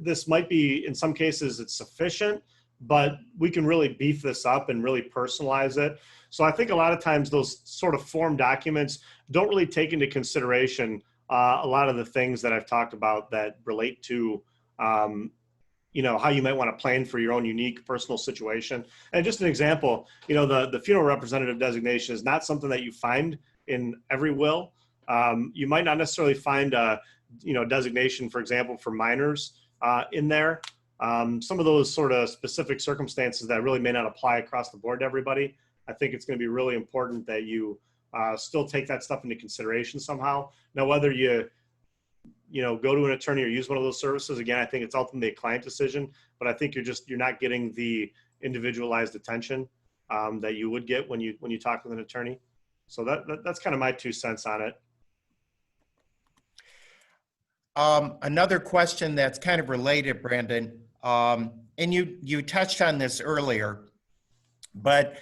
this might be, in some cases, it's sufficient, but we can really beef this up and really personalize it. So I think a lot of times those sort of form documents don't really take into consideration a lot of the things that I've talked about that relate to, how you might want to plan for your own unique personal situation. And just an example, the funeral representative designation is not something that you find in every will. You might not necessarily find a, designation, for example, for minors in there. Some of those sort of specific circumstances that really may not apply across the board to everybody. I think it's going to be really important that you still take that stuff into consideration somehow. Now, whether you go to an attorney or use one of those services, again, I think it's ultimately a client decision, but I think you're not getting the individualized attention that you would get when you talk with an attorney. So that's kind of my 2 cents on it. Another question that's kind of related, Brandon, and you touched on this earlier, but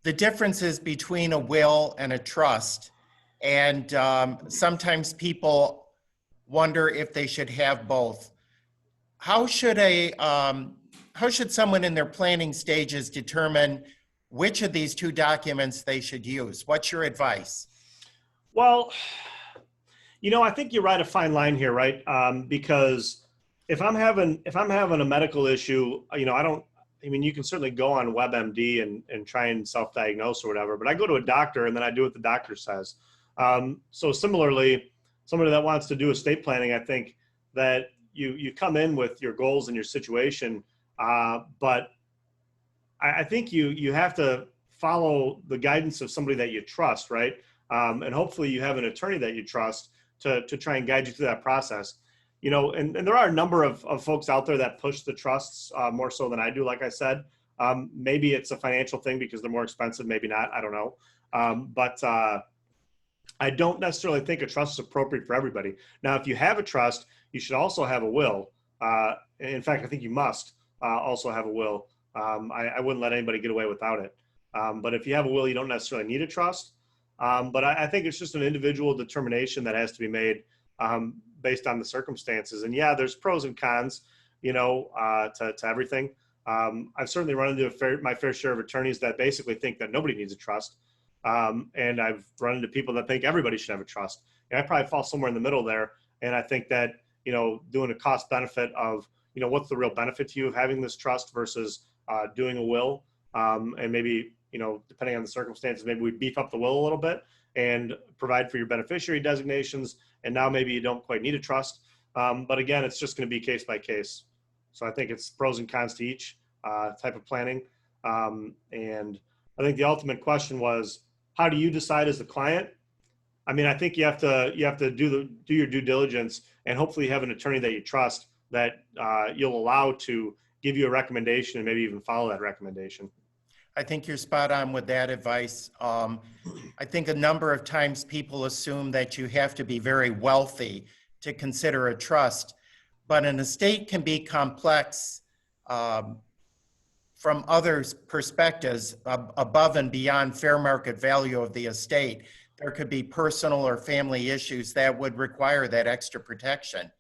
the differences between a will and a trust, and sometimes people wonder if they should have both. How should someone in their planning stages determine which of these two documents they should use? What's your advice? Well, I think you ride a fine line here, right? Because if I'm having a medical issue, you can certainly go on WebMD and try and self-diagnose or whatever, but I go to a doctor and then I do what the doctor says. So similarly, somebody that wants to do estate planning, I think that you come in with your goals and your situation, but I think you have to follow the guidance of somebody that you trust, right? And hopefully you have an attorney that you trust to try and guide you through that process. And there are a number of folks out there that push the trusts more so than I do, like I said. Maybe it's a financial thing because they're more expensive, maybe not, I don't know. But I don't necessarily think a trust is appropriate for everybody. Now, if you have a trust, you should also have a will. In fact, I think you must also have a will. I wouldn't let anybody get away without it. But if you have a will, you don't necessarily need a trust. But I think it's just an individual determination that has to be made based on the circumstances. And yeah, there's pros and cons, to everything. I've certainly run into my fair share of attorneys that basically think that nobody needs a trust. And I've run into people that think everybody should have a trust. And I probably fall somewhere in the middle there. And I think that, doing a cost benefit of, what's the real benefit to you of having this trust versus doing a will. And maybe, depending on the circumstances, maybe we beef up the will a little bit and provide for your beneficiary designations. And now maybe you don't quite need a trust. But again, it's just going to be case by case. So I think it's pros and cons to each type of planning. And I think the ultimate question was, how do you decide as the client? I mean, I think you have to do your due diligence and hopefully have an attorney that you trust that you'll allow to give you a recommendation and maybe even follow that recommendation. I think you're spot on with that advice. I think a number of times people assume that you have to be very wealthy to consider a trust, but an estate can be complex from others' perspectives above and beyond fair market value of the estate. There could be personal or family issues that would require that extra protection.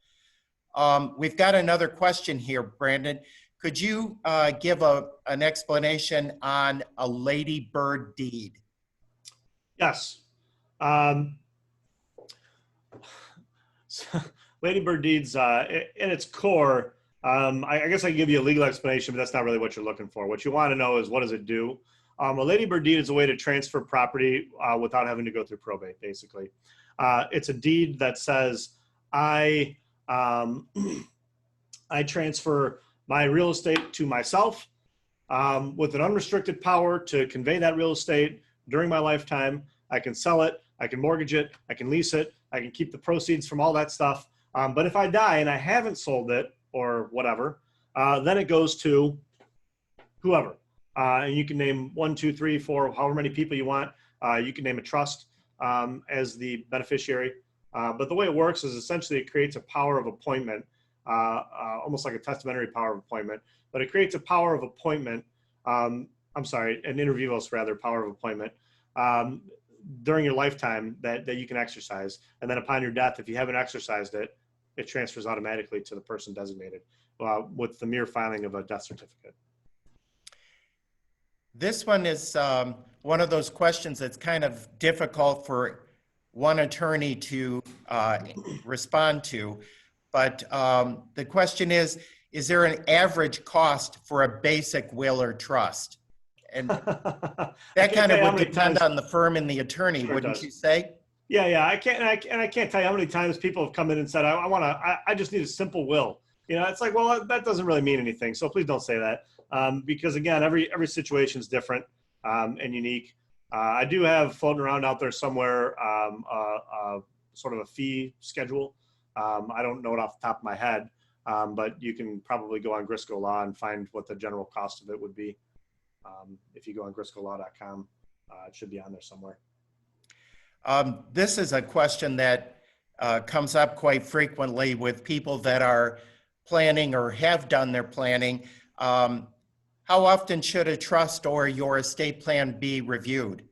We've got another question here, Brandon. Could you give an explanation on a ladybird deed? Yes. Ladybird deeds, in its core, I guess I can give you a legal explanation, but that's not really what you're looking for. What you want to know is, what does it do? A ladybird deed is a way to transfer property without having to go through probate, basically. It's a deed that says, I transfer my real estate to myself, with an unrestricted power to convey that real estate during my lifetime. I can sell it, I can mortgage it, I can lease it, I can keep the proceeds from all that stuff. But if I die and I haven't sold it or whatever, then it goes to whoever. And you can name 1, 2, 3, 4, however many people you want. You can name a trust as the beneficiary. But the way it works is essentially it creates a power of appointment, almost like a testamentary power of appointment, but it creates a power of appointment. I'm sorry, an inter vivos rather, power of appointment during your lifetime that you can exercise. And then upon your death, if you haven't exercised it, it transfers automatically to the person designated with the mere filing of a death certificate. This one is one of those questions that's kind of difficult for one attorney to respond to. But the question is there an average cost for a basic will or trust? And that kind of would depend on the firm and the attorney, Sure wouldn't does. you say? Yeah. I can't tell you how many times people have come in and said, I just need a simple will. It's like, well, that doesn't really mean anything. So please don't say that. Because again, every situation is different and unique. I do have floating around out there somewhere sort of a fee schedule. I don't know it off the top of my head, but you can probably go on Grysko Law and find what the general cost of it would be. If you go on gryskolaw.com, it should be on there somewhere. This is a question that comes up quite frequently with people that are planning or have done their planning. How often should a trust or your estate plan be reviewed?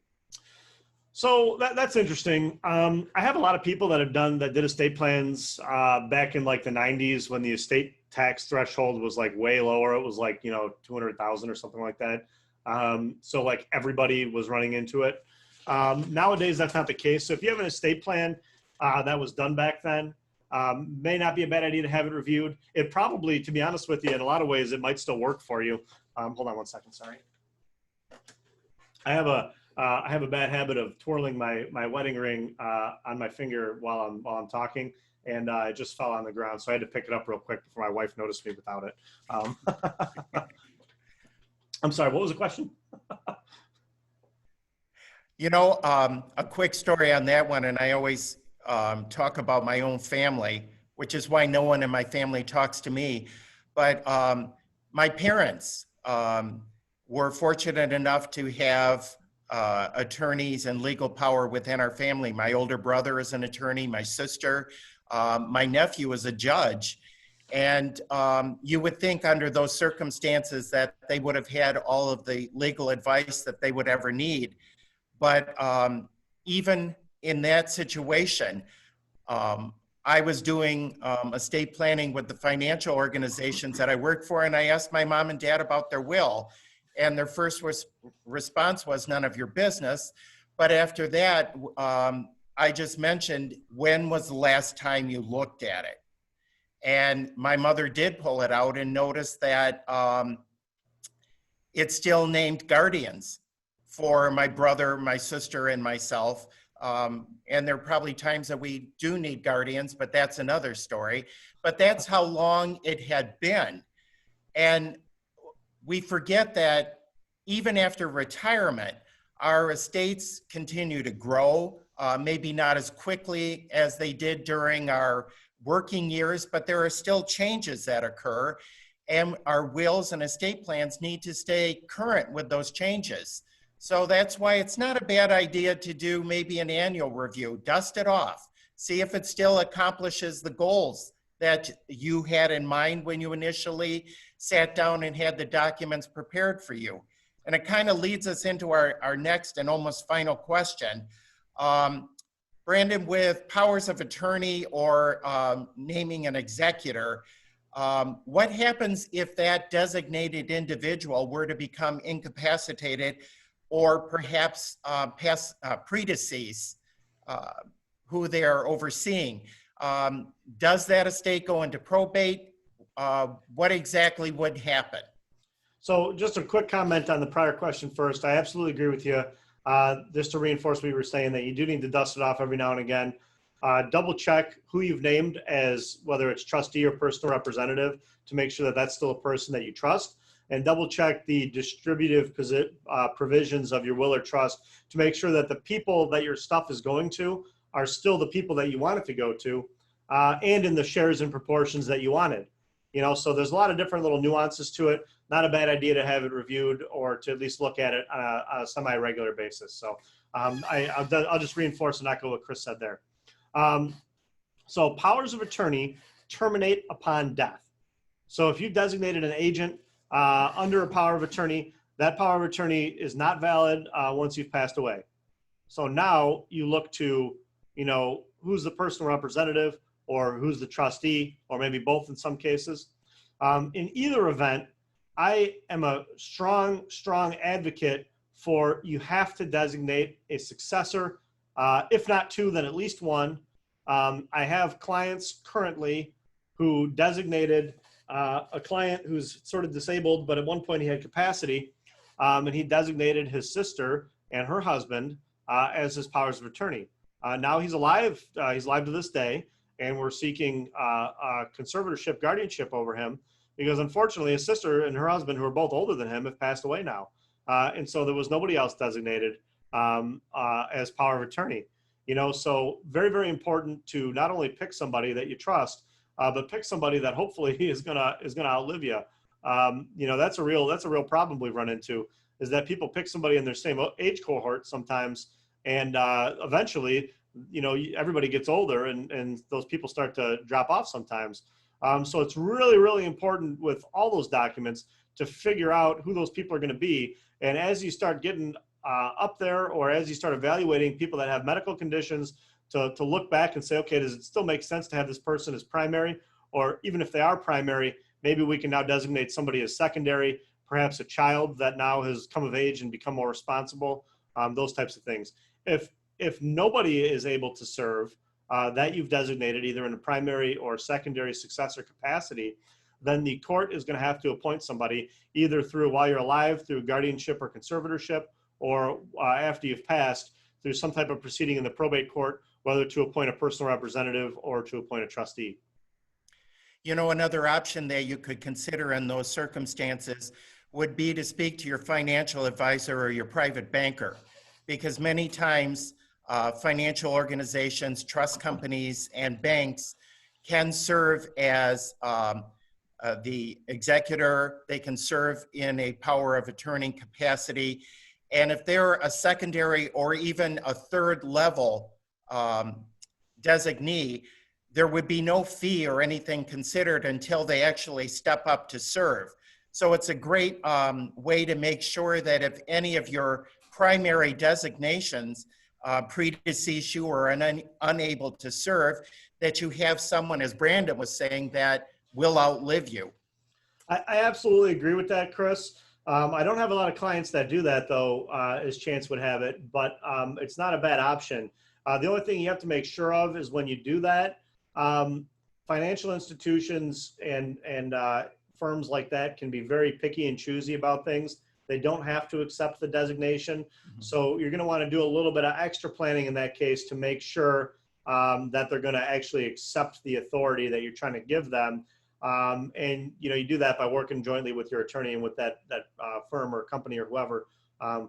So that's interesting. I have a lot of people that did estate plans back in like the 90s when the estate tax threshold was like way lower. It was like, 200,000 or something like that. So like everybody was running into it. Nowadays, that's not the case. So if you have an estate plan that was done back then, may not be a bad idea to have it reviewed. It probably, to be honest with you, in a lot of ways, it might still work for you. Hold on one second, sorry. I have a bad habit of twirling my wedding ring on my finger while I'm talking, and it just fell on the ground. So I had to pick it up real quick before my wife noticed me without it. I'm sorry, what was the question? A quick story on that one, and I always talk about my own family, which is why no one in my family talks to me. But my parents were fortunate enough to have attorneys and legal power within our family. My older brother is an attorney, my sister, my nephew is a judge. And you would think under those circumstances that they would have had all of the legal advice that they would ever need. But even in that situation, I was doing estate planning with the financial organizations that I worked for, and I asked my mom and dad about their will. And their first response was none of your business. But after that, I just mentioned, when was the last time you looked at it? And my mother did pull it out and noticed that it's still named guardians for my brother, my sister, and myself. And there are probably times that we do need guardians, but that's another story. But that's how long it had been. And we forget that even after retirement, our estates continue to grow, maybe not as quickly as they did during our working years, but there are still changes that occur, and our wills and estate plans need to stay current with those changes. So that's why it's not a bad idea to do maybe an annual review, dust it off, see if it still accomplishes the goals that you had in mind when you initially sat down and had the documents prepared for you. And it kind of leads us into our next and almost final question. Brandon, with powers of attorney or naming an executor, what happens if that designated individual were to become incapacitated or perhaps predecease who they are overseeing? Does that estate go into probate? What exactly would happen? So just a quick comment on the prior question first. I absolutely agree with you. Just to reinforce what you were saying, that you do need to dust it off every now and again. Double check who you've named as whether it's trustee or personal representative to make sure that that's still a person that you trust. and double check the distributive provisions of your will or trust to make sure that the people that your stuff is going to are still the people that you want it to go to, and in the shares and proportions that you wanted. So there's a lot of different little nuances to it. Not a bad idea to have it reviewed or to at least look at it on a semi-regular basis. So I'll just reinforce and echo what Chris said there. So powers of attorney terminate upon death. So if you designated an agent under a power of attorney, that power of attorney is not valid once you've passed away. So now you look to, who's the personal representative or who's the trustee, or maybe both in some cases. In either event, I am a strong advocate for you have to designate a successor, if not two, then at least one. I have clients currently who designated a client who's sort of disabled, but at one point he had capacity, and he designated his sister and her husband as his powers of attorney. Now he's alive. He's alive to this day, and we're seeking conservatorship, guardianship over him, because unfortunately his sister and her husband, who are both older than him, have passed away now. And so there was nobody else designated as power of attorney. So very, very important to not only pick somebody that you trust, but pick somebody that hopefully is gonna outlive you. That's a real problem we've run into, is that people pick somebody in their same age cohort sometimes, and eventually, everybody gets older, and those people start to drop off sometimes. So it's really, really important with all those documents to figure out who those people are going to be. And as you start getting up there, or as you start evaluating people that have medical conditions, to look back and say, okay, does it still make sense to have this person as primary? Or even if they are primary, maybe we can now designate somebody as secondary, perhaps a child that now has come of age and become more responsible, those types of things. If nobody is able to serve that you've designated either in a primary or secondary successor capacity, then the court is going to have to appoint somebody either through, while you're alive, through guardianship or conservatorship, or after you've passed, through some type of proceeding in the probate court, whether to appoint a personal representative or to appoint a trustee. Another option that you could consider in those circumstances would be to speak to your financial advisor or your private banker, because many times financial organizations, trust companies, and banks can serve as the executor. They can serve in a power of attorney capacity. And if they're a secondary or even a third level designee, there would be no fee or anything considered until they actually step up to serve. So it's a great way to make sure that if any of your primary designations predecease you or are unable to serve, that you have someone, as Brandon was saying, that will outlive you. I absolutely agree with that, Chris. I don't have a lot of clients that do that, though, as chance would have it, but it's not a bad option. The only thing you have to make sure of is when you do that, financial institutions and firms like that can be very picky and choosy about things. They don't have to accept the designation. Mm-hmm. So you're going to want to do a little bit of extra planning in that case to make sure that they're going to actually accept the authority that you're trying to give them. And you do that by working jointly with your attorney and with that firm or company or whoever,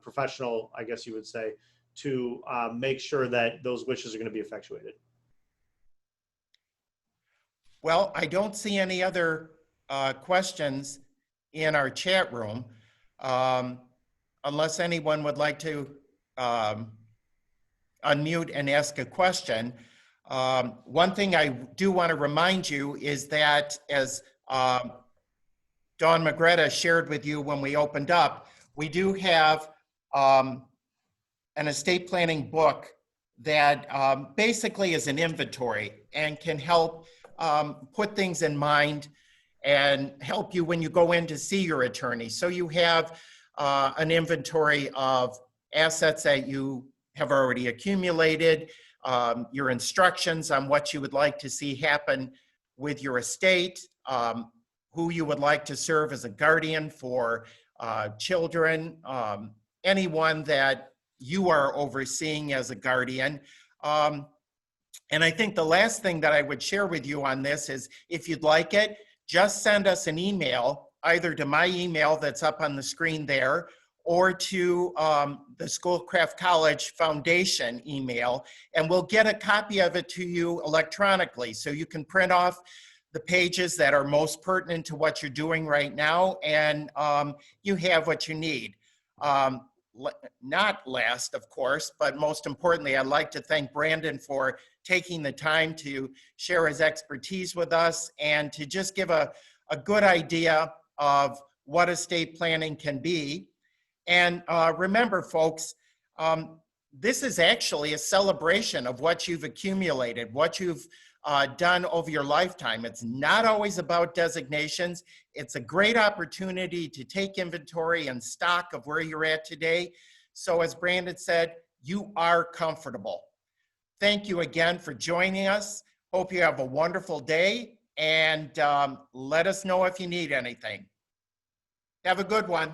professional, I guess you would say, to make sure that those wishes are going to be effectuated. Well, I don't see any other questions in our chat room, unless anyone would like to unmute and ask a question. One thing I do want to remind you is that, as Dawn Magretta shared with you when we opened up, we do have an estate planning book that basically is an inventory and can help put things in mind and help you when you go in to see your attorney. So you have an inventory of assets that you have already accumulated, your instructions on what you would like to see happen with your estate, who you would like to serve as a guardian for children, anyone that you are overseeing as a guardian. And I think the last thing that I would share with you on this is, if you'd like it, just send us an email either to my email that's up on the screen there, or to the Schoolcraft College Foundation email, and we'll get a copy of it to you electronically. So you can print off the pages that are most pertinent to what you're doing right now, and you have what you need. Not last, of course, but most importantly, I'd like to thank Brandon for taking the time to share his expertise with us and to just give a good idea of what estate planning can be. And remember, folks, this is actually a celebration of what you've accumulated, what you've done over your lifetime. It's not always about designations. It's a great opportunity to take inventory and stock of where you're at today. So as Brandon said, you are comfortable. Thank you again for joining us. Hope you have a wonderful day, and let us know if you need anything. Have a good one.